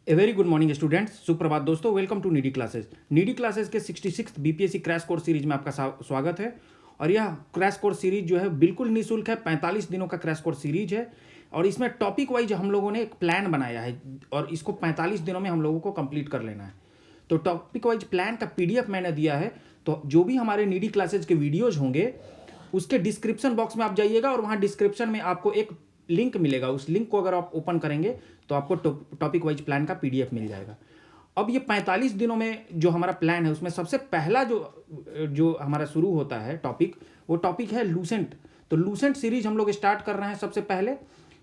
ए very good morning students, सुप्रभात दोस्तों। Welcome to needy classes. Needy classes के 66 BPSC crash course series में आपका स्वागत है। और यह क्रैश कोर्स सीरीज जो है बिल्कुल निःशुल्क है। 45 दिनों का क्रैश कोर्स सीरीज है और इसमें टॉपिक वाइज हम लोगों ने एक प्लान बनाया है और इसको 45 दिनों में हम लोगों को कंप्लीट कर लेना है। तो टॉपिक वाइज प्लान का पीडीएफ मैंने दिया है। तो जो भी हमारे नीडी क्लासेज के वीडियोज होंगे उसके डिस्क्रिप्शन बॉक्स में आप जाइएगा और वहाँ डिस्क्रिप्शन में आपको एक लिंक मिलेगा। उस लिंक को अगर आप ओपन करेंगे तो आपको टॉपिक वाइज प्लान का पीडीएफ मिल जाएगा। अब ये 45 दिनों में जो हमारा प्लान है उसमें सबसे पहला जो हमारा शुरू होता है टॉपिक, वो टॉपिक है लूसेंट। तो लूसेंट सीरीज हम लोग स्टार्ट कर रहे हैं सबसे पहले।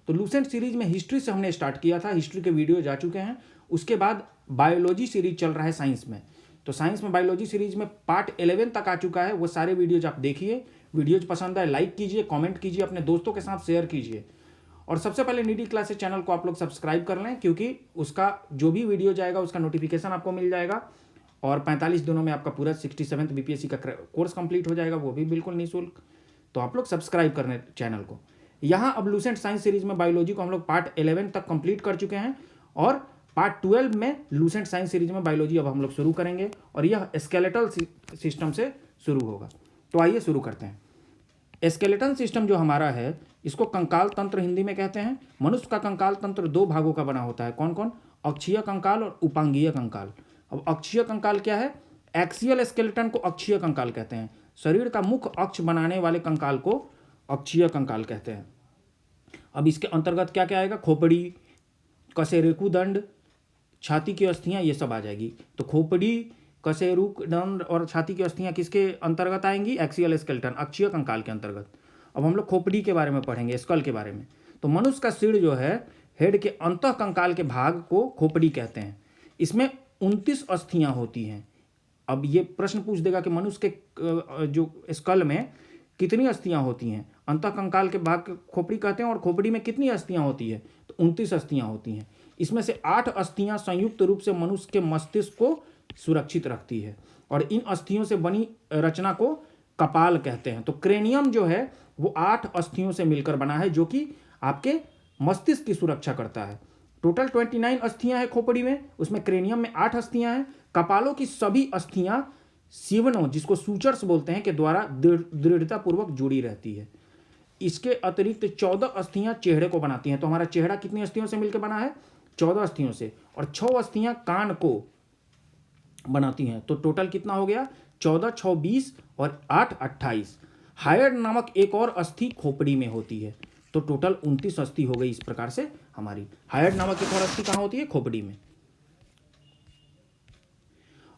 तो लूसेंट सीरीज में हिस्ट्री से हमने स्टार्ट किया था, हिस्ट्री के वीडियो जा चुके हैं। उसके बाद बायोलॉजी सीरीज चल रहा है साइंस में। तो साइंस में बायोलॉजी सीरीज में पार्ट 11 तक आ चुका है। वो सारे वीडियोज आप देखिए। वीडियोज पसंद आए लाइक कीजिए, कमेंट कीजिए, अपने दोस्तों के साथ शेयर कीजिए। और सबसे पहले नीडी क्लासेस चैनल को आप लोग सब्सक्राइब कर लें, क्योंकि उसका जो भी वीडियो जाएगा उसका नोटिफिकेशन आपको मिल जाएगा। और 45 दिनों में आपका पूरा 67th बीपीएससी का कोर्स कंप्लीट हो जाएगा, वो भी बिल्कुल निःशुल्क। तो आप लोग सब्सक्राइब कर लें चैनल को। यहाँ अब लूसेंट साइंस सीरीज में बायोलॉजी को हम लोग पार्ट 11 तक कंप्लीट कर चुके हैं और पार्ट 12 में लूसेंट साइंस सीरीज में बायोलॉजी अब हम लोग शुरू करेंगे और यह स्केलेटल सिस्टम से शुरू होगा। तो आइए शुरू करते हैं। स्केलेटन सिस्टम जो हमारा है इसको कंकाल तंत्र हिंदी में कहते हैं। मनुष्य का कंकाल तंत्र 2 भागों का बना होता है। कौन कौन? अक्षीय कंकाल और उपांगीय कंकाल। अब अक्षीय कंकाल क्या है? एक्सियल स्केलेटन को अक्षीय कंकाल कहते हैं। शरीर का मुख्य अक्ष बनाने वाले कंकाल को अक्षीय कंकाल कहते हैं। अब इसके अंतर्गत क्या क्या आएगा? खोपड़ी, कशेरुकदंड, छाती की अस्थियां, ये सब आ जाएगी। तो खोपड़ी, कशेरुकदंड और छाती की अस्थियां किसके अंतर्गत आएंगी? एक्सियल स्केलेटन, अक्षीय कंकाल के अंतर्गत। अब हम लोग खोपड़ी के बारे में पढ़ेंगे, स्कल के बारे में। तो मनुष्य का सिर जो है हेड के अंतः कंकाल के भाग को खोपड़ी कहते हैं। इसमें 29 अस्थियां होती हैं। अब ये प्रश्न पूछ देगा कि मनुष्य के जो स्कल में कितनी अस्थियां होती हैं? अंतः कंकाल के भाग खोपड़ी कहते हैं और खोपड़ी में कितनी अस्थियां होती है? तो 29 अस्थियां होती हैं। इसमें से 8 अस्थियां संयुक्त रूप से मनुष्य के मस्तिष्क को सुरक्षित रखती है और इन अस्थियों से बनी रचना को कपाल कहते हैं। तो क्रेनियम जो है वो 8 अस्थियों से मिलकर बना है, जो कि आपके मस्तिष्क की सुरक्षा करता है। टोटल 29 अस्थियां हैं खोपड़ी में, उसमें क्रेनियम में 8 अस्थियां हैं। कपालों की सभी अस्थियां सीवनों, जिसको सूचर्स बोलते हैं, के द्वारा दृढ़ता पूर्वक जुड़ी रहती है। इसके अतिरिक्त 14 अस्थियां चेहरे को बनाती हैं। तो हमारा चेहरा कितनी अस्थियों से मिलकर बना है? 14 अस्थियों से। और 6 अस्थियां कान को बनाती हैं। तो टोटल कितना हो गया? 14, 6, 20 और 8, 28। हायड नामक एक और अस्थि खोपड़ी में होती है। तो टोटल 29 अस्थि हो गई। इस प्रकार से हमारी हायड नामक एक और अस्थि कहाँ होती है? खोपड़ी में।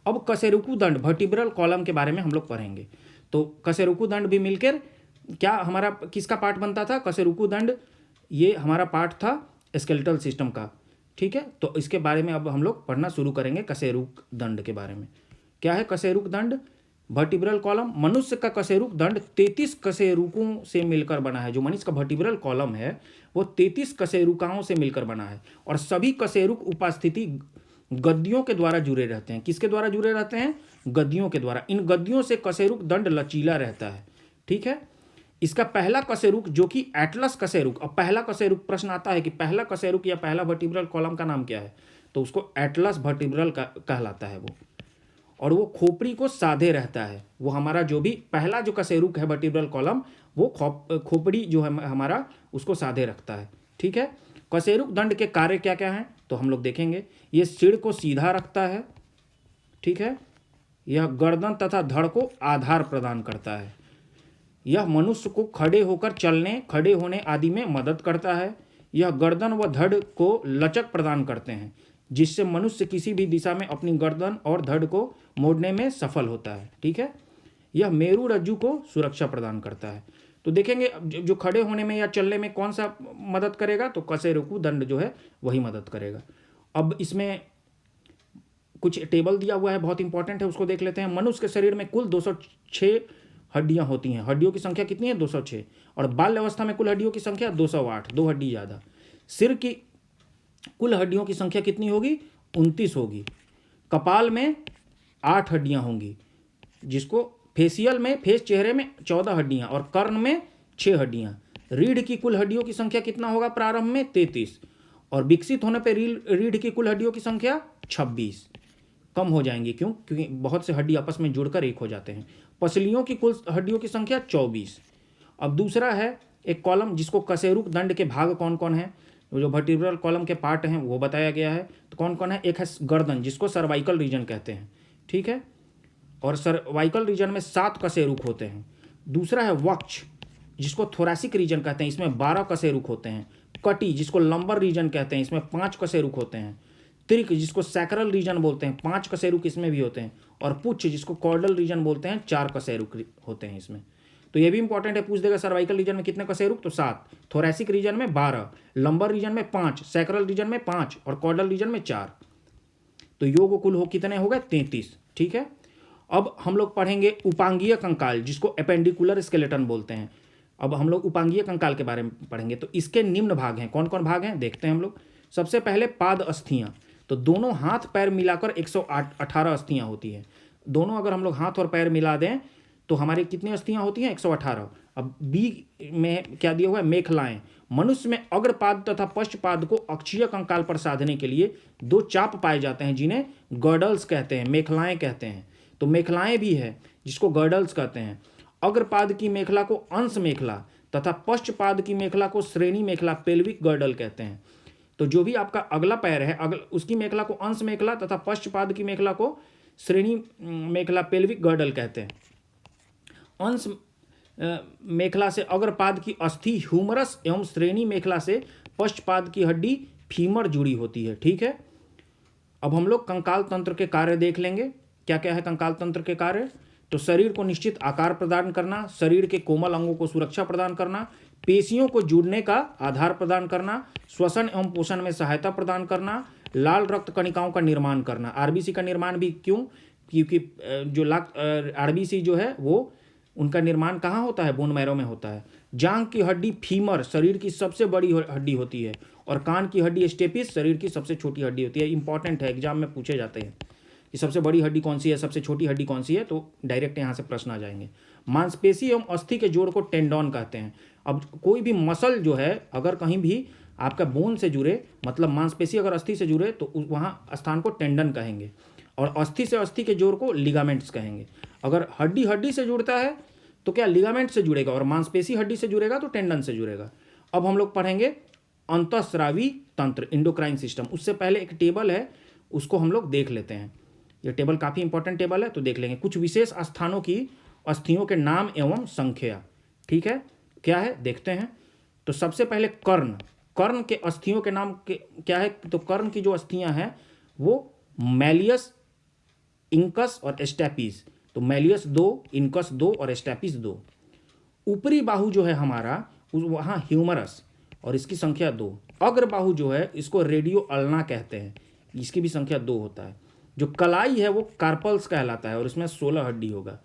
अब कशेरुकदंड, वर्टिब्रल कॉलम के बारे में हम लोग पढ़ेंगे। तो कशेरुकदंड भी मिलकर क्या हमारा किसका पार्ट बनता था? कशेरुकदंड ये हमारा पार्ट था स्केलेटल सिस्टम का। ठीक है, तो इसके बारे में अब हम लोग पढ़ना शुरू करेंगे। कशेरुकदंड के बारे में क्या है? कशेरुकदंड वर्टिब्रल कॉलम। मनुष्य का कशेरुकदंड 33 कशेरुकों से मिलकर बना है। जो मनुष्य का वर्टिब्रल कॉलम है वो 33 कशेरुकाओं से मिलकर बना है और सभी कशेरुक उपस्थिति गद्दियों के द्वारा जुड़े रहते हैं। किसके द्वारा जुड़े रहते हैं? गद्दियों के द्वारा। इन गद्दियों से कशेरुकदंड लचीला रहता है। ठीक है, इसका पहला कशेरुक जो कि एटलस कशेरुक। अब पहला कशेरुक, प्रश्न आता है कि पहला कशेरुक या पहला वर्टिब्रल कॉलम का नाम क्या है? तो उसको एटलस वर्टिब्रल कहलाता है वो। और वो खोपड़ी को साधे रहता है। वो हमारा जो भी पहला जो कशेरुक है वर्टिब्रल कॉलम, वो खोपड़ी जो है हमारा उसको साधे रखता है। ठीक है, कशेरुकदंड के कार्य क्या क्या हैं तो हम लोग देखेंगे। ये सिर को सीधा रखता है। ठीक है, यह गर्दन तथा धड़ को आधार प्रदान करता है। यह मनुष्य को खड़े होकर चलने, खड़े होने आदि में मदद करता है। यह गर्दन व धड़ को लचक प्रदान करते हैं, जिससे मनुष्य किसी भी दिशा में अपनी गर्दन और धड़ को मोड़ने में सफल होता है। ठीक है, यह मेरु रज्जु को सुरक्षा प्रदान करता है। तो देखेंगे जो खड़े होने में या चलने में कौन सा मदद करेगा? तो कशेरुकदंड जो है वही मदद करेगा। अब इसमें कुछ टेबल दिया हुआ है, बहुत इंपॉर्टेंट है, उसको देख लेते हैं। मनुष्य के शरीर में कुल 206 हड्डियां होती हैं। हड्डियों की संख्या कितनी है? 206। और बाल्य अवस्था में कुल हड्डियों की संख्या 208, 2 हड्डी ज़्यादा। सिर की कुल हड्डियों की संख्या कितनी होगी? 29 होगी। कपाल में 8 हड्डियां होंगी, जिसको फेसियल में, फेस चेहरे में 14 हड्डियां और कर्ण में 6 हड्डियां। रीढ़ की कुल हड्डियों की संख्या कितना होगा? प्रारंभ में 33 और विकसित होने पर रीढ़ की कुल हड्डियों की संख्या 26 कम हो जाएंगी। क्यों? क्योंकि बहुत से हड्डी आपस में जुड़कर एक हो जाते हैं। पसलियों की कुल हड्डियों की संख्या 24। अब दूसरा है एक कॉलम जिसको कशेरुक दंड के भाग कौन कौन है, जो वर्टिब्रल कॉलम के पार्ट हैं वो बताया गया है। तो कौन कौन है? एक है गर्दन जिसको सर्वाइकल रीजन कहते हैं, ठीक है, और सर्वाइकल रीजन में 7 कशेरुक होते हैं। दूसरा है वक्ष जिसको थोरैसिक रीजन कहते हैं, इसमें 12 कशेरुक होते हैं। कटी जिसको लंबर रीजन कहते हैं, इसमें 5 कशेरुक होते हैं। त्रिक जिसको सैक्रल रीजन बोलते हैं, 5 कशेरुक इसमें भी होते हैं। और पुच्छ जिसको कॉर्डल रीजन बोलते हैं, 4 कशेरुक होते हैं इसमें। तो ये भी इंपॉर्टेंट है, पूछ देगा सर्वाइकल रीजन में कितने कशेरुक, तो 7, थोरैसिक रीजन में 12, लंबर रीजन में 5, सैक्रल रीजन में 5 और कॉर्डल रीजन में 4। तो योग कुल हो कितने हो गए? 33, ठीक है। अब हम लोग पढ़ेंगे उपांगीय कंकाल जिसको एपेंडिकुलर स्केलेटन बोलते हैं। अब हम लोग उपांगीय कंकाल के बारे में पढ़ेंगे। तो इसके निम्न भाग हैं, कौन कौन भाग हैं देखते हैं हम लोग। सबसे पहले पाद अस्थियां, तो दोनों हाथ पैर मिलाकर 118 अस्थियां होती है। दोनों अगर हम लोग हाथ और पैर मिला दें तो हमारी कितनी अस्थियां होती हैं? 118। अब बी में क्या दिया हुआ है? मेखलाएं। मनुष्य में अग्रपाद तथा पश्चपाद को अक्षीय कंकाल पर साधने के लिए 2 चाप पाए जाते हैं जिन्हें गर्डल्स कहते हैं, मेखलाएं कहते हैं। तो मेखलाएं भी है जिसको गर्डल्स कहते हैं। अग्रपाद की मेखला को अंश मेखला तथा पश्चपाद की मेखला को श्रेणी मेखला, पेल्विक गर्डल कहते हैं। तो जो भी आपका अगला पैर है उसकी मेखला को अंश मेखला तथा पश्चपाद की मेखला को श्रेणी मेखला, पेल्विक गर्डल कहते हैं। अंश मेखला से अग्रपाद की अस्थि ह्यूमरस एवं श्रेणी मेखला से पश्चपाद की हड्डी फीमर जुड़ी होती है, ठीक है। अब हम लोग कंकाल तंत्र के कार्य देख लेंगे। क्या क्या है कंकाल तंत्र के कार्य? तो शरीर को निश्चित आकार प्रदान करना, शरीर के कोमल अंगों को सुरक्षा प्रदान करना, पेशियों को जुड़ने का आधार प्रदान करना, श्वसन एवं पोषण में सहायता प्रदान करना, लाल रक्त कणिकाओं का निर्माण करना। आरबीसी का निर्माण भी क्यों? क्योंकि जो आरबीसी जो है वो उनका निर्माण कहाँ होता है? बोन मैरो में होता है। जांघ की हड्डी फीमर शरीर की सबसे बड़ी हड्डी होती है और कान की हड्डी स्टेपिस शरीर की सबसे छोटी हड्डी होती है। इंपॉर्टेंट है, एग्जाम में पूछे जाते हैं कि सबसे बड़ी हड्डी कौन सी है, सबसे छोटी हड्डी कौन सी है, तो डायरेक्ट यहाँ से प्रश्न आ जाएंगे। मांसपेशी एवं अस्थि के जोड़ को टेंडन कहते हैं। अब कोई भी मसल जो है अगर कहीं भी आपका बोन से जुड़े, मतलब मांसपेशी अगर अस्थि से जुड़े तो वहाँ स्थान को टेंडन कहेंगे और अस्थि से अस्थि के जोड़ को लिगामेंट्स कहेंगे। अगर हड्डी हड्डी से जुड़ता है तो क्या लिगामेंट से जुड़ेगा और मांसपेशी हड्डी से जुड़ेगा तो टेंडन से जुड़ेगा। अब हम लोग पढ़ेंगे अंतःस्रावी तंत्र, इंडोक्राइन सिस्टम। उससे पहले एक टेबल है उसको हम लोग देख लेते हैं। यह टेबल काफ़ी इंपॉर्टेंट टेबल है, तो देख लेंगे। कुछ विशेष स्थानों की अस्थियों के नाम एवं संख्या, ठीक है, क्या है देखते हैं। तो सबसे पहले कर्ण, कर्ण के अस्थियों के नाम क्या है? तो कर्ण की जो अस्थियां हैं वो मैलियस, इंकस और स्टेपिस। तो मैलियस 2, इंकस 2 और स्टेपिस 2। ऊपरी बाहु जो है हमारा वहाँ ह्यूमरस और इसकी संख्या 2। अग्र बाहु जो है इसको रेडियो अल्ना कहते हैं, इसकी भी संख्या 2 होता है। जो कलाई है वो कार्पल्स कहलाता है और इसमें 16 हड्डी होगा।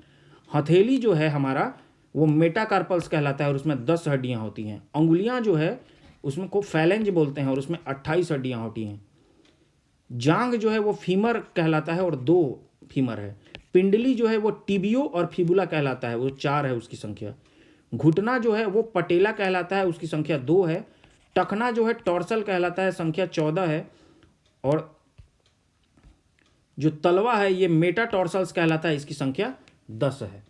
हथेली जो है हमारा वो मेटाकार्पल्स कहलाता है और उसमें 10 हड्डियाँ होती हैं। अंगुलियाँ जो है उसमें को फैलेंज बोलते हैं और उसमें 28 हड्डियाँ होती हैं। जांघ जो है वो फीमर कहलाता है और 2 फीमर है। पिंडली जो है वो टिबियो और फिबुला कहलाता है, वो 4 है उसकी संख्या। घुटना जो है वो पटेला कहलाता है, उसकी संख्या 2 है। टखना जो है टॉर्सल कहलाता है, संख्या 14 है। और जो तलवा है ये मेटाटॉर्सल्स कहलाता है, इसकी संख्या 10 है।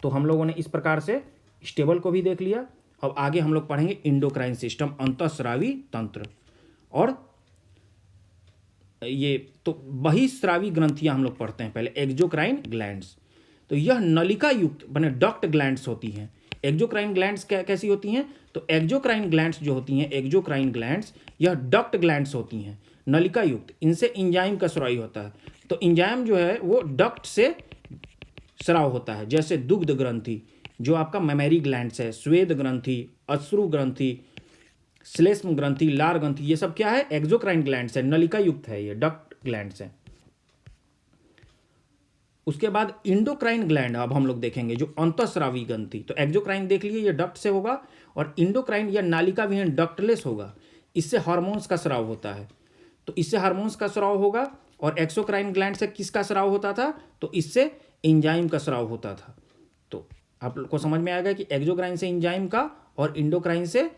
तो हम लोगों ने इस प्रकार से इस टेबल को भी देख लिया। अब आगे हम लोग पढ़ेंगे इंडोक्राइन सिस्टम, अंतःस्रावी तंत्र। और ये तो बहिस्रावी ग्रंथियां हम लोग पढ़ते हैं पहले, एक्सोक्राइन ग्लैंड्स। तो यह नलिका युक्त बने डक्ट ग्लैंड्स होती हैं। एक्सोक्राइन ग्लैंड्स कैसी होती हैं? तो एक्सोक्राइन ग्लैंड्स जो होती हैं, एक्सोक्राइन ग्लैंड्स, यह डक्ट ग्लैंड्स होती हैं, नलिका युक्त। इनसे इंजाइम का स्राव होता है। तो इंजाइम जो है वो डक्ट से स्राव होता है, जैसे दुग्ध ग्रंथि जो आपका मेमरी ग्लैंड्स है, स्वेद ग्रंथि, अश्रु ग्रंथि, श्लेष्म ग्रंथि, लार ग्रंथि, ये सब क्या है? एक्सोक्राइन ग्लैंड्स है, नलिका युक्त है, ये डक्ट ग्लैंड्स है। उसके बाद इंडोक्राइन ग्लैंड अब हम लोग देखेंगे, जो अंतःस्रावी ग्रंथि। तो एक्सोक्राइन देख लिए, ये डक्ट से होगा, और इंडोक्राइन या नालिका विहीन डक्टलेस होगा। इससे हार्मोन्स का स्राव होता है, तो इससे हार्मोन्स का स्राव होगा। और एक्सोक्राइन ग्लैंड से किसका स्राव होता था? तो इससे एंजाइम का स्राव होता था। तो आप लोग को समझ में आएगा कि एक्सोक्राइन से एंजाइम का और इंडोक्राइन से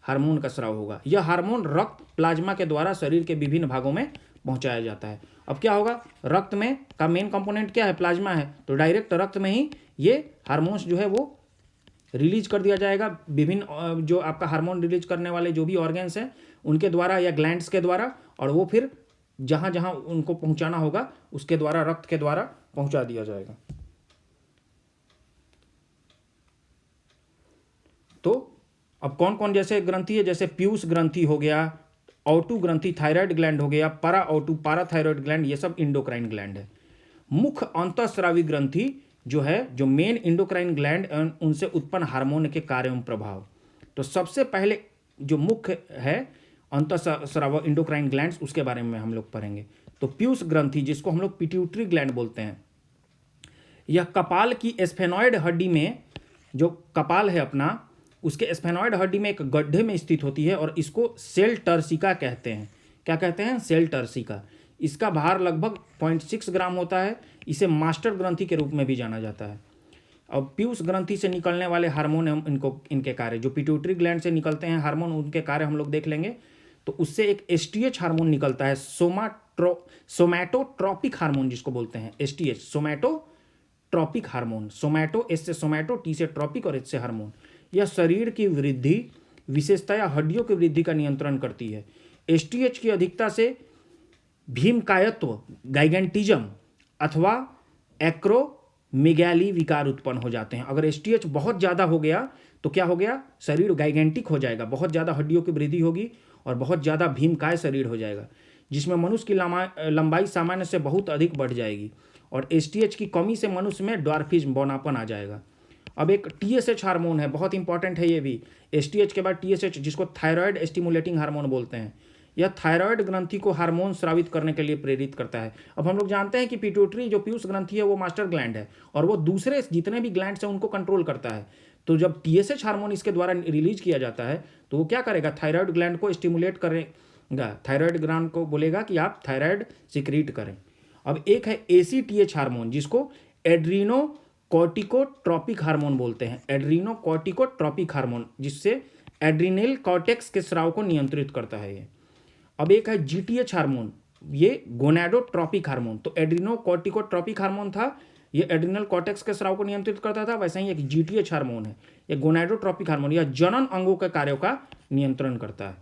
हार्मोन का स्राव होगा। यह हार्मोन रक्त प्लाज्मा के द्वारा शरीर के विभिन्न भागों में पहुंचाया जाता है। अब क्या होगा, रक्त में का मेन कंपोनेंट क्या है, प्लाज्मा है, तो डायरेक्ट रक्त में ही ये हार्मोन्स जो है वो रिलीज कर दिया जाएगा। विभिन्न जो आपका हार्मोन रिलीज करने वाले जो भी ऑर्गेन्स हैं उनके द्वारा या ग्लैंड्स के द्वारा, और वो फिर जहाँ जहाँ उनको पहुँचाना होगा उसके द्वारा, रक्त के द्वारा पहुँचा दिया जाएगा। तो अब कौन कौन जैसे ग्रंथि है, जैसे पीयूष ग्रंथि हो गया, ऑटू ग्रंथि थायराइड ग्लैंड हो गया, पारा ऑटू पाराथायरॉयड ग्लैंड, ये सब इंडोक्राइन ग्लैंड है। मुख्य अंतःस्रावी ग्रंथि जो है, जो मेन इंडोक्राइन ग्लैंड, उनसे उत्पन्न हार्मोन के कार्य एवं प्रभाव। तो सबसे पहले जो मुख्य है अंतःस्राव इंडोक्राइन ग्लैंड्स, उसके बारे में हम लोग पढ़ेंगे। तो पीयूष ग्रंथि, जिसको हम लोग पिट्यूटरी ग्लैंड बोलते हैं, यह कपाल की स्फेनॉइड हड्डी में, जो कपाल है अपना, उसके स्फेनॉइड हड्डी में एक गड्ढे में स्थित होती है और इसको सेल टर्सिका कहते हैं। क्या कहते हैं, सेल टर्सिका। इसका भार लगभग 0.6 ग्राम होता है। इसे मास्टर ग्रंथि के रूप में भी जाना जाता है। अब पीयूष ग्रंथि से निकलने वाले हार्मोन, इनके कार्य, जो पिट्यूटरी ग्लैंड से निकलते हैं हार्मोन, उनके कार्य हम लोग देख लेंगे। तो उससे एक एसटीएच हार्मोन निकलता है, सोमैटोट्रॉपिक हार्मोन जिसको बोलते हैं, एसटीएच, सोमैटोट्रॉपिक हार्मोन। सोमैटो, एस से सोमैटो, टी से ट्रॉपिक और एच से हार्मोन। यह शरीर की वृद्धि, विशेषतया हड्डियों की वृद्धि का नियंत्रण करती है। एसटीएच की अधिकता से भीमकायत्व, गाइगेंटिज्म अथवा एक्रोमेगाली विकार उत्पन्न हो जाते हैं। अगर एसटीएच बहुत ज़्यादा हो गया तो क्या हो गया, शरीर गाइगेंटिक हो जाएगा, बहुत ज़्यादा हड्डियों की वृद्धि होगी और बहुत ज़्यादा भीमकाय शरीर हो जाएगा, जिसमें मनुष्य की लंबाई सामान्य से बहुत अधिक बढ़ जाएगी। और एसटीएच की कमी से मनुष्य में ड्वार्फिज्म, बौनापन आ जाएगा। अब एक टीएसएच हार्मोन है, बहुत इंपॉर्टेंट है ये भी। एसटीएच के बाद टीएसएच, जिसको थायराइड स्टिमुलेटिंग हार्मोन बोलते हैं। यह थायराइड ग्रंथि को हार्मोन स्रावित करने के लिए प्रेरित करता है। अब हम लोग जानते हैं कि पिट्यूटरी जो पीयूष ग्रंथि है वो मास्टर ग्लैंड है और वो दूसरे जितने भी ग्लैंड्स हैं उनको कंट्रोल करता है। तो जब टीएसएच हार्मोन इसके द्वारा रिलीज किया जाता है तो वो क्या करेगा, थायराइड ग्लैंड को स्टिमुलेट करेगा, थायराइड ग्लैंड को बोलेगा कि आप थायराइड सिक्रीट करें। अब एक है एसीटीएच हार्मोन, जिसको एड्रीनो कॉर्टिकोट्रॉपिक हार्मोन बोलते हैं, एड्रीनो कॉर्टिकोट्रॉपिक हार्मोन, जिससे एड्रीनल कॉर्टेक्स के स्राव को नियंत्रित करता है ये। अब एक है जीटीएच हार्मोन, ये गोनाडोट्रॉपिक हार्मोन। तो एड्रीनो कॉर्टिकोट्रॉपिक हार्मोन था, ये एड्रीनल कॉर्टेक्स के स्राव को नियंत्रित करता था। वैसे ही एक जीटीएच हार्मोन है, ये गोनाडोट्रॉपिक हार्मोन, यह जनन अंगों के कार्यों का नियंत्रण करता है।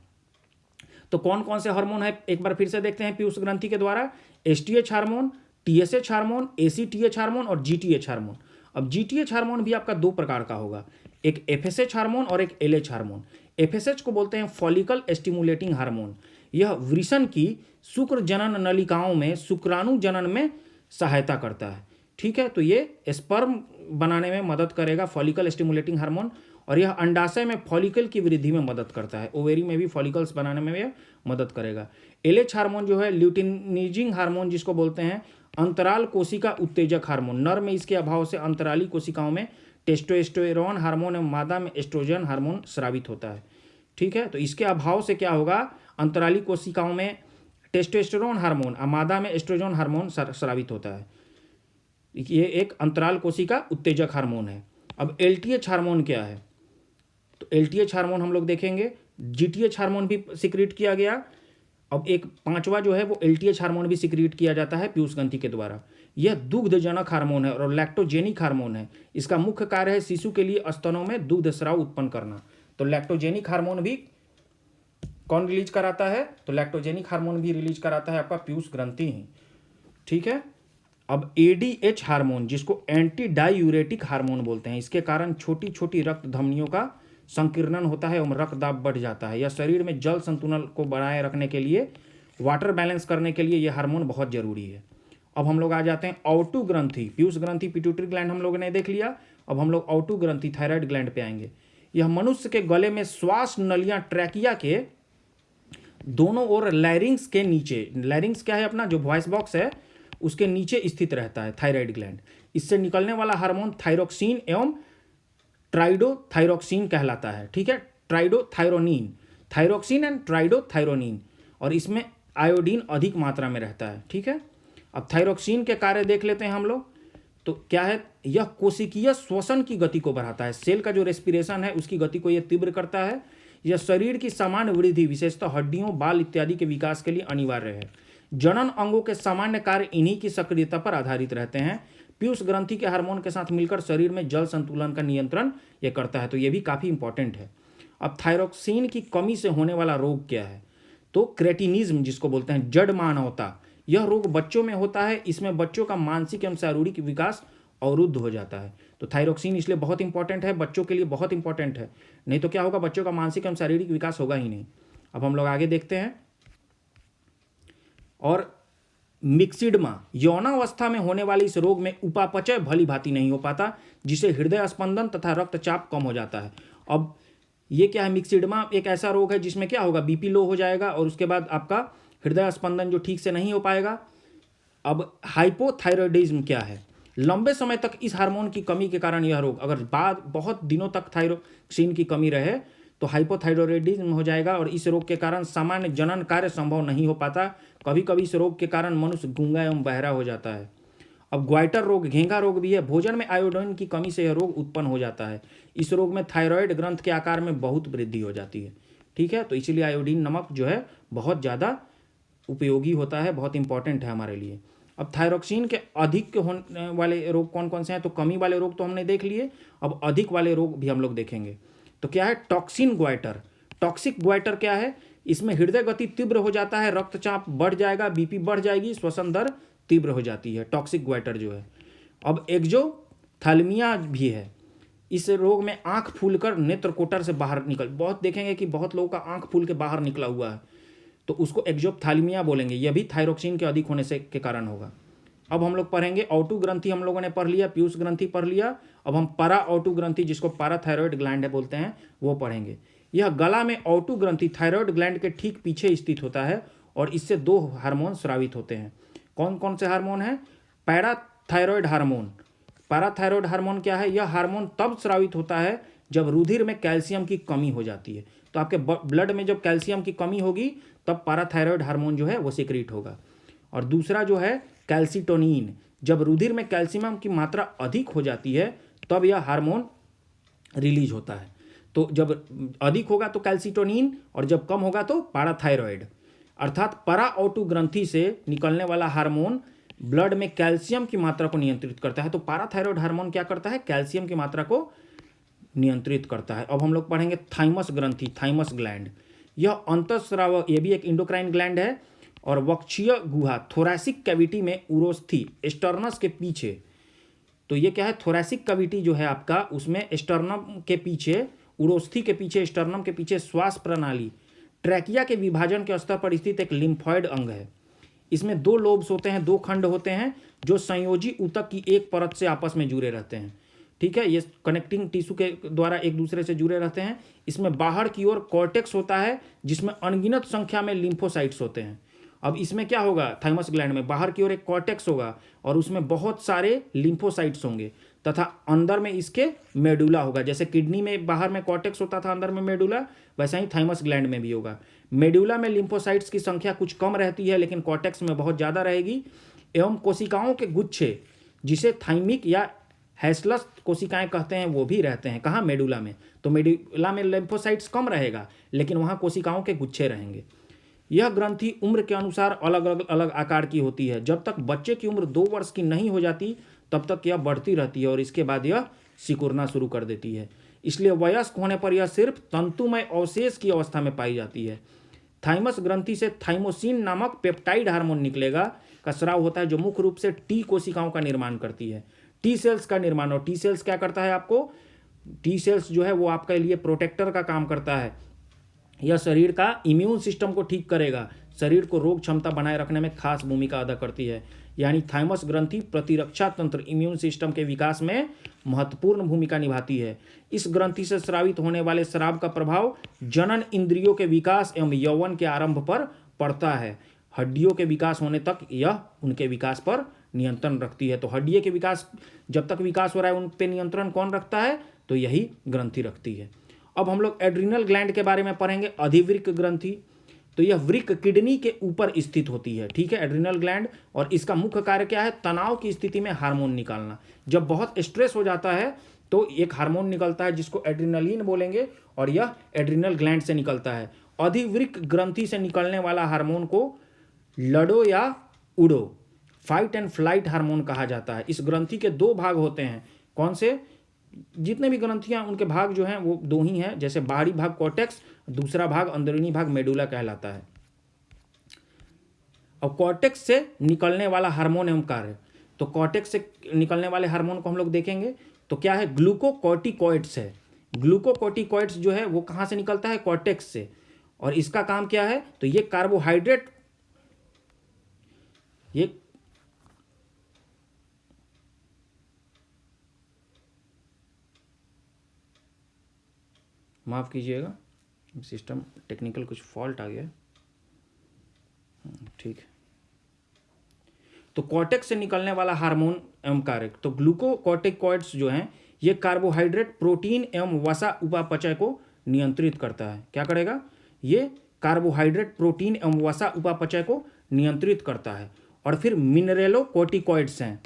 तो कौन कौन से हार्मोन है एक बार फिर से देखते हैं पीयूष ग्रंथि के द्वारा, STH hormone, TSH hormone, ACTH hormone और जीटीएच हार्मोन। अब जीटीएच हार्मोन भी आपका 2 प्रकार का होगा, एक एफएसएच हार्मोन और एक एलएच हार्मोन। एफएसएच को बोलते हैं फॉलिकल स्टिमुलेटिंग हार्मोन। यह वृषण की शुक्र जनन नलिकाओं में शुक्राणु जनन में सहायता करता है। ठीक है, तो ये स्पर्म बनाने में मदद करेगा, फॉलिकल स्टिमुलेटिंग हार्मोन। और यह अंडाशय में फॉलिकल की वृद्धि में मदद करता है, ओवेरी में भी फॉलिकल्स बनाने में यह मदद करेगा। एलएच हार्मोन जो है ल्यूटिनिजिंग हार्मोन जिसको बोलते हैं, अंतराल कोशिका उत्तेजक हार्मोन। नर में इसके अभाव से अंतराली कोशिकाओं में टेस्टोस्टेरोन हार्मोन एवं मादा में एस्ट्रोजन हार्मोन स्रावित होता है। ठीक है, तो इसके अभाव से क्या होगा, अंतराली कोशिकाओं में टेस्टोस्टेरोन हार्मोन और मादा में एस्ट्रोजन हार्मोन स्रावित होता है। ये एक अंतराल कोशिका उत्तेजक हार्मोन है। अब एलटीएच हार्मोन क्या है, तो एलटीएच हार्मोन हम लोग देखेंगे, जीटीएच हार्मोन भी सिक्रीट किया गया। अब एक 5वां जो है वो एलटीएच हार्मोन भी सिक्रीट किया जाता है पीयूष ग्रंथि के द्वारा। यह दुग्धजनक हार्मोन है और लैक्टोजेनिक हार्मोन है। इसका मुख्य कार्य है शिशु के लिए स्तनों में दुग्ध स्राव उत्पन्न करना। तो लैक्टोजेनिक हार्मोन भी कौन रिलीज कराता है, तो लैक्टोजेनिक हार्मोन भी रिलीज कराता है आपका पीयूष ग्रंथि ही। ठीक है, अब एडीएच हार्मोन, जिसको एंटी डायूरेटिक हार्मोन बोलते हैं, इसके कारण छोटी छोटी रक्त धमनियों का संकीर्णन होता है और रक्तदाब बढ़ जाता है। यह शरीर में जल संतुलन को बनाए रखने के लिए, वाटर बैलेंस करने के लिए यह हार्मोन बहुत जरूरी है। अब हम लोग आ जाते हैं ऑटू ग्रंथि। पीयूष ग्रंथि, पिट्यूटरी ग्लैंड हम लोगों ने देख लिया। अब हम लोग ऑटू ग्रंथि, थायराइड ग्लैंड पे आएंगे। यह मनुष्य के गले में श्वास नलियां, ट्रैकिया के दोनों ओर लैरिंग्स के नीचे, लैरिंग्स क्या है अपना जो वॉइस बॉक्स है उसके नीचे स्थित रहता है थायराइड ग्लैंड। इससे निकलने वाला हार्मोन थायरोक्सिन एवं ट्राइडोथायरोक्सिन कहलाता है। ठीक है, ट्राइडोथायरोनिन, थायरोक्सिन एंड ट्राइडोथायरोनिन, और इसमें आयोडीन अधिक मात्रा में रहता है। ठीक है, अब थायरोक्सिन के कार्य देख लेते हैं हम लोग। तो क्या है, यह कोशिकीय श्वसन की गति को बढ़ाता है, सेल का जो रेस्पिरेशन है उसकी गति को यह तीव्र करता है। यह शरीर की सामान्य वृद्धि विशेषतः हड्डियों, बाल इत्यादि के विकास के लिए अनिवार्य है। जनन अंगों के सामान्य कार्य इन्हीं की सक्रियता पर आधारित रहते हैं। पीयूष ग्रंथि के हार्मोन के साथ मिलकर शरीर में जल संतुलन का नियंत्रण यह करता है, तो यह भी काफ़ी इंपॉर्टेंट है। अब थायरोक्सिन की कमी से होने वाला रोग क्या है? तो क्रेटिनिज्म जिसको बोलते हैं, जड़ मानवता, यह रोग बच्चों में होता है। इसमें बच्चों का मानसिक एवं शारीरिक विकास अवरुद्ध हो जाता है। तो थायरोक्सिन इसलिए बहुत इंपॉर्टेंट है, बच्चों के लिए बहुत इंपॉर्टेंट है, नहीं तो क्या होगा, बच्चों का मानसिक एवं शारीरिक विकास होगा ही नहीं। अब हम लोग आगे देखते हैं। और मिक्सिडमा, यौनावस्था में होने वाले इस रोग में उपापचय भली भांति नहीं हो पाता, जिससे हृदय स्पंदन तथा रक्तचाप कम हो जाता है। अब ये क्या है, मिक्सिडमा एक ऐसा रोग है जिसमें क्या होगा, बीपी लो हो जाएगा और उसके बाद आपका हृदय स्पंदन जो ठीक से नहीं हो पाएगा। अब हाइपोथायरॉयडिज्म क्या है? लंबे समय तक इस हार्मोन की कमी के कारण यह रोग, अगर बाद बहुत दिनों तक थायरोक्सिन की कमी रहे तो हाइपोथायरॉयडिज्म हो जाएगा और इस रोग के कारण सामान्य जनन कार्य संभव नहीं हो पाता। कभी कभी इस रोग के कारण मनुष्य गूंगा एवं बहरा हो जाता है। अब ग्वाइटर रोग, घेंघा रोग भी है। भोजन में आयोडीन की कमी से यह रोग उत्पन्न हो जाता है। इस रोग में थायराइड ग्रंथ के आकार में बहुत वृद्धि हो जाती है। ठीक है, तो इसीलिए आयोडीन नमक जो है बहुत ज़्यादा उपयोगी होता है, बहुत इंपॉर्टेंट है हमारे लिए। अब थायरोक्सिन के अधिक होने वाले रोग कौन कौन से हैं? तो कमी वाले रोग तो हमने देख लिए, अब अधिक वाले रोग भी हम लोग देखेंगे। तो क्या है, टॉक्सिन ग्वाइटर। टॉक्सिक ग्वाइटर क्या है? इसमें हृदय गति तीव्र हो जाता है, रक्तचाप बढ़ जाएगा, बीपी बढ़ जाएगी, श्वसन दर तीव्र हो जाती है, टॉक्सिक ग्वाइटर जो है। अब एक्जोथैल्मिया भी है। इस रोग में आंख फूलकर नेत्र कोटर से बाहर बहुत देखेंगे कि बहुत लोगों का आंख फूल के बाहर निकला हुआ है, तो उसको एक्जोथैल्मिया बोलेंगे। यह भी थायरोक्सिन के अधिक होने से के कारण होगा। अब हम लोग पढ़ेंगे ऑटू ग्रंथि, हम लोगों ने पढ़ लिया, पीयूष ग्रंथि पढ़ लिया। अब हम पारा ऑटू ग्रंथि, जिसको पाराथायरॉयड ग्लैंड है बोलते हैं, वो पढ़ेंगे। यह गला में ऑटू ग्रंथि थायरॉयड ग्लैंड के ठीक पीछे स्थित होता है और इससे दो हार्मोन स्रावित होते हैं। कौन कौन से हार्मोन हैं? Parathyroid hormone. पैराथायरॉयड हार्मोन क्या है? यह हार्मोन तब स्रावित होता है जब रुधिर में कैल्शियम की कमी हो जाती है। तो आपके ब्लड में जब कैल्शियम की कमी होगी तब पैराथायरॉयड हार्मोन जो है वो सिक्रीट होगा। और दूसरा जो है कैल्सिटोनिन, जब रुधिर में कैल्शियम की मात्रा अधिक हो जाती है तब यह हार्मोन रिलीज होता है। तो जब अधिक होगा तो कैल्सिटोनिन और जब कम होगा तो पैराथायरॉयड। अर्थात पैराऑटू ग्रंथि से निकलने वाला हार्मोन ब्लड में कैल्शियम की मात्रा को नियंत्रित करता है। तो पैराथायरॉयड हार्मोन क्या करता है? कैल्शियम की मात्रा को नियंत्रित करता है। अब हम लोग पढ़ेंगे थाइमस ग्रंथि, थाइमस ग्लैंड। यह अंतःस्राव, ये भी एक इंडोक्राइन ग्लैंड है। और वक्षीय गुहा, थोरैसिक कैविटी में उरोस्थी, स्टर्नस के पीछे। तो ये क्या है? थोरैसिक कैविटी जो है आपका, उसमें स्टर्नम के पीछे, उरोस्थी के पीछे, स्टर्नम के पीछे श्वास प्रणाली, ट्रैकिया के विभाजन के स्तर पर स्थित एक लिम्फॉइड अंग है। इसमें दो लोब्स होते हैं, दो खंड होते हैं जो संयोजी ऊतक की एक परत से आपस में जुड़े रहते हैं। ठीक है, ये कनेक्टिंग टिश्यू के द्वारा एक दूसरे से जुड़े रहते हैं। इसमें बाहर की ओर कॉर्टेक्स होता है जिसमें अनगिनत संख्या में लिम्फोसाइट्स होते हैं। अब इसमें क्या होगा? थाइमस ग्लैंड में बाहर की ओर एक कॉर्टेक्स होगा और उसमें बहुत सारे लिम्फोसाइट्स होंगे तथा अंदर में इसके मेडुला होगा। जैसे किडनी में बाहर में कॉर्टेक्स होता था, अंदर में मेडुला, वैसा ही थाइमस ग्लैंड में भी होगा। मेडुला में लिम्फोसाइट्स की संख्या कुछ कम रहती है लेकिन कॉर्टेक्स में बहुत ज़्यादा रहेगी। एवं कोशिकाओं के गुच्छे, जिसे थाइमिक या हैसलस कोशिकाएं कहते हैं, वो भी रहते हैं। कहाँ? मेडुला में। तो मेडुला में लिम्फोसाइट्स कम रहेगा लेकिन वहाँ कोशिकाओं के गुच्छे रहेंगे। यह ग्रंथि उम्र के अनुसार अलग अलग अलग आकार की होती है। जब तक बच्चे की उम्र 2 वर्ष की नहीं हो जाती तब तक यह बढ़ती रहती है और इसके बाद यह सिकुड़ना शुरू कर देती है। इसलिए वयस्क होने पर यह सिर्फ तंतुमय अवशेष की अवस्था में पाई जाती है। थाइमस ग्रंथि से थाइमोसिन नामक पेप्टाइड हार्मोन निकलेगा, का स्राव होता है, जो मुख्य रूप से टी कोशिकाओं का निर्माण करती है, टी सेल्स का निर्माण। और टी सेल्स क्या करता है आपको? टी सेल्स जो है वो आपके लिए प्रोटेक्टर का काम करता है। यह शरीर का इम्यून सिस्टम को ठीक करेगा, शरीर को रोग क्षमता बनाए रखने में खास भूमिका अदा करती है। यानी थाइमस ग्रंथि प्रतिरक्षा तंत्र, इम्यून सिस्टम के विकास में महत्वपूर्ण भूमिका निभाती है। इस ग्रंथि से स्रावित होने वाले स्राव का प्रभाव जनन इंद्रियों के विकास एवं यौवन के आरंभ पर पड़ता है। हड्डियों के विकास होने तक यह उनके विकास पर नियंत्रण रखती है। तो हड्डियों के विकास, जब तक विकास हो रहा है, उन पर नियंत्रण कौन रखता है? तो यही ग्रंथि रखती है। अब हम लोग एड्रिनल ग्लैंड के बारे में पढ़ेंगे, अधिवृक्क ग्रंथि। तो यह वृक्क किडनी के ऊपर स्थित होती है। ठीक है, एड्रिनल ग्लैंड। और इसका मुख्य कार्य क्या है? तनाव की स्थिति में हार्मोन निकालना। जब बहुत स्ट्रेस हो जाता है तो एक हार्मोन निकलता है जिसको एड्रिनलिन बोलेंगे, और यह एड्रिनल ग्लैंड से निकलता है। अधिवृक्क ग्रंथि से निकलने वाला हार्मोन को लडो या उडो, फाइट एंड फ्लाइट हार्मोन कहा जाता है। इस ग्रंथि के दो भाग होते हैं। कौन से? जितने भी ग्रंथियां उनके भाग जो हैं वो दो ही हैं। जैसे बाहरी भाग कॉर्टेक्स, दूसरा भाग अंदरूनी भाग मेडुला कहलाता है। और कॉर्टेक्स से निकलने वाला हार्मोन एवं कार्य, तो कॉर्टेक्स से निकलने वाले हार्मोन को हम लोग देखेंगे तो क्या है, ग्लूकोकॉर्टिकॉइड्स है। ग्लूकोकॉर्टिकॉइड्स जो है वो कहाँ से निकलता है, कॉर्टेक्स से। और इसका काम क्या है, तो ये कार्बोहाइड्रेट, ये माफ कीजिएगा, सिस्टम टेक्निकल कुछ फॉल्ट आ गया। ठीक है, तो कॉर्टेक्स से निकलने वाला हार्मोन एवं कारक, तो ग्लूकोकॉर्टिकॉइड्स जो हैं ये कार्बोहाइड्रेट, प्रोटीन एवं वसा उपापचय को नियंत्रित करता है। क्या करेगा, ये कार्बोहाइड्रेट, प्रोटीन एवं वसा उपापचय को नियंत्रित करता है। और फिर मिनरेलोकॉर्टिकॉइड्स हैं,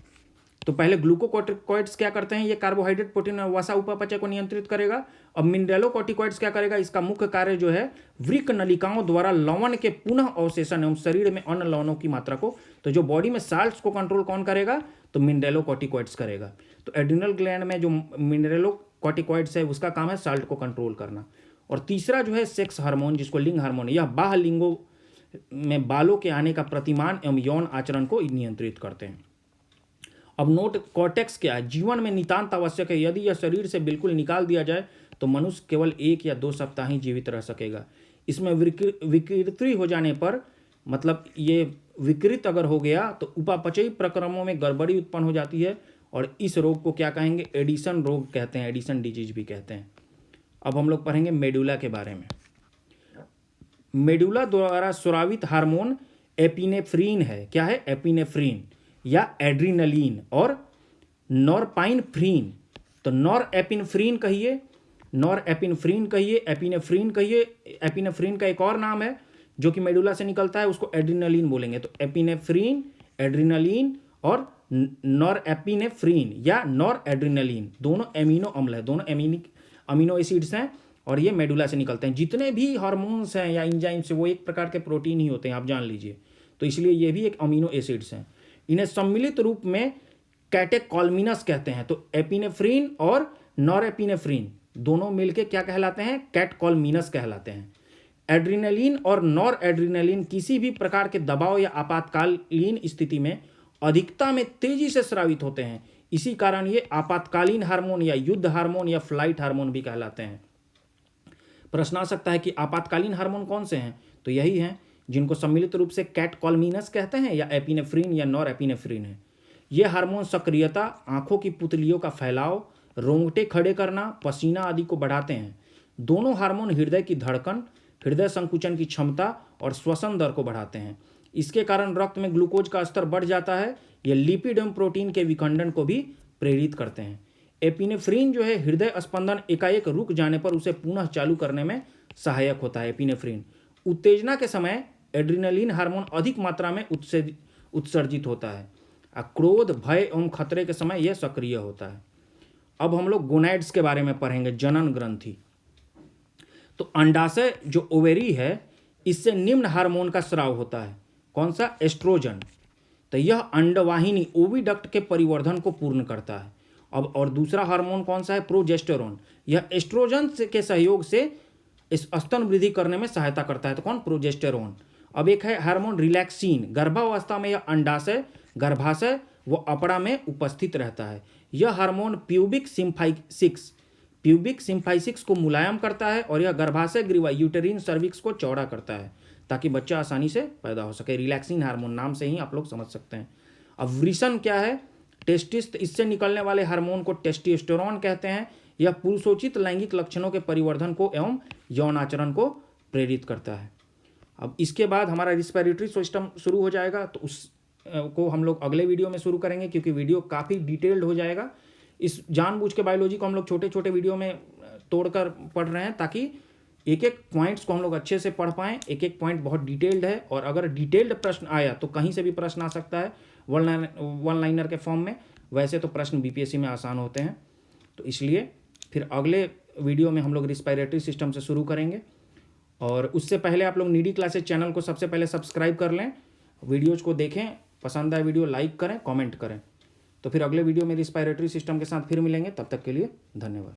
तो पहले ग्लूकोकॉर्टिकॉइड्स क्या करते हैं, ये कार्बोहाइड्रेट, प्रोटीन और वसा उपापचय को नियंत्रित करेगा। अब मिनरेलोकॉर्टिकॉइड्स क्या करेगा, इसका मुख्य कार्य जो है वृक्क नलिकाओं द्वारा लवण के पुनः अवशेषण एवं शरीर में अन्य लवणों की मात्रा को, तो जो बॉडी में साल्ट्स को कंट्रोल कौन करेगा, तो मिनरेलोकॉर्टिकॉइड्स करेगा। तो एड्रिनल ग्लैंड में जो मिनरेलोकॉर्टिकॉइड्स है उसका काम है साल्ट को कंट्रोल करना। और तीसरा जो है सेक्स हार्मोन, जिसको लिंग हार्मोन, यह बाह्य लिंगों में बालों के आने का प्रतिमान एवं यौन आचरण को नियंत्रित करते हैं। अब नोट, कॉर्टेक्स क्या है, जीवन में नितांत आवश्यक है। यदि यह शरीर से बिल्कुल निकाल दिया जाए तो मनुष्य केवल 1 या 2 सप्ताह ही जीवित रह सकेगा। इसमें विकृति हो जाने पर, मतलब ये विकृत अगर हो गया तो उपापचयी प्रक्रमों में गड़बड़ी उत्पन्न हो जाती है, और इस रोग को क्या कहेंगे, एडिसन रोग कहते हैं, एडिसन डिजीज भी कहते हैं। अब हम लोग पढ़ेंगे मेडुला के बारे में। मेडुला द्वारा स्रावित हार्मोन एपिनेफ्रीन है। क्या है, एपिनेफ्रीन या एड्रिनलिन और नॉरपाइनफ्रीन। तो नॉरएपिनेफ्रीन कहिए, नॉरएपिनेफ्रीन कहिए, एपिनेफ्रीन कहिए। एपिनेफ्रीन का एक और नाम है जो कि मेडुला से निकलता है, उसको एड्रिनलिन बोलेंगे। तो एपिनेफ्रीन, एड्रिनलिन और नॉरएपिनेफ्रीन या नॉरएड्रिनलिन दोनों एमिनो अम्ल है, दोनों अमीनो एसिड्स हैं, और ये मेडुला से निकलते हैं। जितने भी हार्मोन्स हैं या इंजाइम्स हैं वो एक प्रकार के प्रोटीन ही होते हैं, आप जान लीजिए। तो इसलिए ये भी एक अमीनो एसिड्स हैं। इन्हें सम्मिलित रूप में कैटेकॉल्मिनस कहते हैं। तो एपिनेफ्रीन और नॉरएपिनेफ्रीन दोनों मिलके क्या कहलाते हैं, कैटेकॉल्मिनस कहलाते हैं। एड्रिनलिन और नॉरएड्रिनलिन किसी भी प्रकार के दबाव या आपातकालीन स्थिति में अधिकता में तेजी से स्रावित होते हैं। इसी कारण ये आपातकालीन हार्मोन या युद्ध हार्मोन या फ्लाइट हार्मोन भी कहलाते हैं। प्रश्न आ सकता है कि आपातकालीन हार्मोन कौन से हैं, तो यही हैं जिनको सम्मिलित रूप से कैटेकॉल्मिनस कहते हैं या एपिनेफ्रीन या नॉरएपिनेफ्रीन है। ये हार्मोन सक्रियता, आंखों की पुतलियों का फैलाव, रोंगटे खड़े करना, पसीना आदि को बढ़ाते हैं। दोनों हार्मोन हृदय की धड़कन, हृदय संकुचन की क्षमता और श्वसन दर को बढ़ाते हैं। इसके कारण रक्त में ग्लूकोज का स्तर बढ़ जाता है। ये लिपिड एवं प्रोटीन के विखंडन को भी प्रेरित करते हैं। एपिनेफ्रीन जो है हृदय स्पंदन एकाएक रुक जाने पर उसे पुनः चालू करने में सहायक होता है। एपिनेफ्रीन उत्तेजना के समय एड्रिनलिन हार्मोन अधिक मात्रा में उत्सर्जित होता है। क्रोध, भय एवं खतरे के समय यह सक्रिय होता है। अब हम लोग गोनैड्स के बारे में पढ़ेंगे, जनन ग्रंथि। तो अंडाशय जो ओवेरी है, इससे निम्न हार्मोन का स्राव होता है। कौन सा, एस्ट्रोजन। तो यह अंडवाहिनी ओविडक्ट के परिवर्धन को पूर्ण करता है। अब और दूसरा हार्मोन कौन सा है, प्रोजेस्टेरोन। यह एस्ट्रोजन के सहयोग से इस स्तन वृद्धि करने में सहायता करता है। तो कौन, प्रोजेस्टेरोन। अब एक है हार्मोन रिलैक्सिन। गर्भावस्था में यह अंडाशय, गर्भाशय व अपड़ा में उपस्थित रहता है। यह हार्मोन प्यूबिक सिम्फाइसिक्स को मुलायम करता है, और यह गर्भाशय ग्रीवा, यूटेरिन सर्विक्स को चौड़ा करता है ताकि बच्चा आसानी से पैदा हो सके। रिलैक्सिन हार्मोन नाम से ही आप लोग समझ सकते हैं। अब वृषण क्या है, टेस्टिस, इससे निकलने वाले हार्मोन को टेस्टोस्टेरोन कहते हैं। यह पुरुषोचित लैंगिक लक्षणों के परिवर्धन को एवं यौन आचरण को प्रेरित करता है। अब इसके बाद हमारा रिस्पिरेटरी सिस्टम शुरू हो जाएगा, तो उस को हम लोग अगले वीडियो में शुरू करेंगे, क्योंकि वीडियो काफ़ी डिटेल्ड हो जाएगा। इस जानबूझ के बायोलॉजी को हम लोग छोटे छोटे वीडियो में तोड़कर पढ़ रहे हैं, ताकि एक एक पॉइंट्स को हम लोग अच्छे से पढ़ पाएँ। एक एक पॉइंट बहुत डिटेल्ड है, और अगर डिटेल्ड प्रश्न आया तो कहीं से भी प्रश्न आ सकता है वन लाइनर के फॉर्म में। वैसे तो प्रश्न बीपीएससी में आसान होते हैं। तो इसलिए फिर अगले वीडियो में हम लोग रिस्पायरेटरी सिस्टम से शुरू करेंगे। और उससे पहले आप लोग नीडी क्लासेस चैनल को सबसे पहले सब्सक्राइब कर लें, वीडियोज़ को देखें, पसंद आए वीडियो लाइक करें, कमेंट करें। तो फिर अगले वीडियो में रिस्पायरेटरी सिस्टम के साथ फिर मिलेंगे, तब तक के लिए धन्यवाद।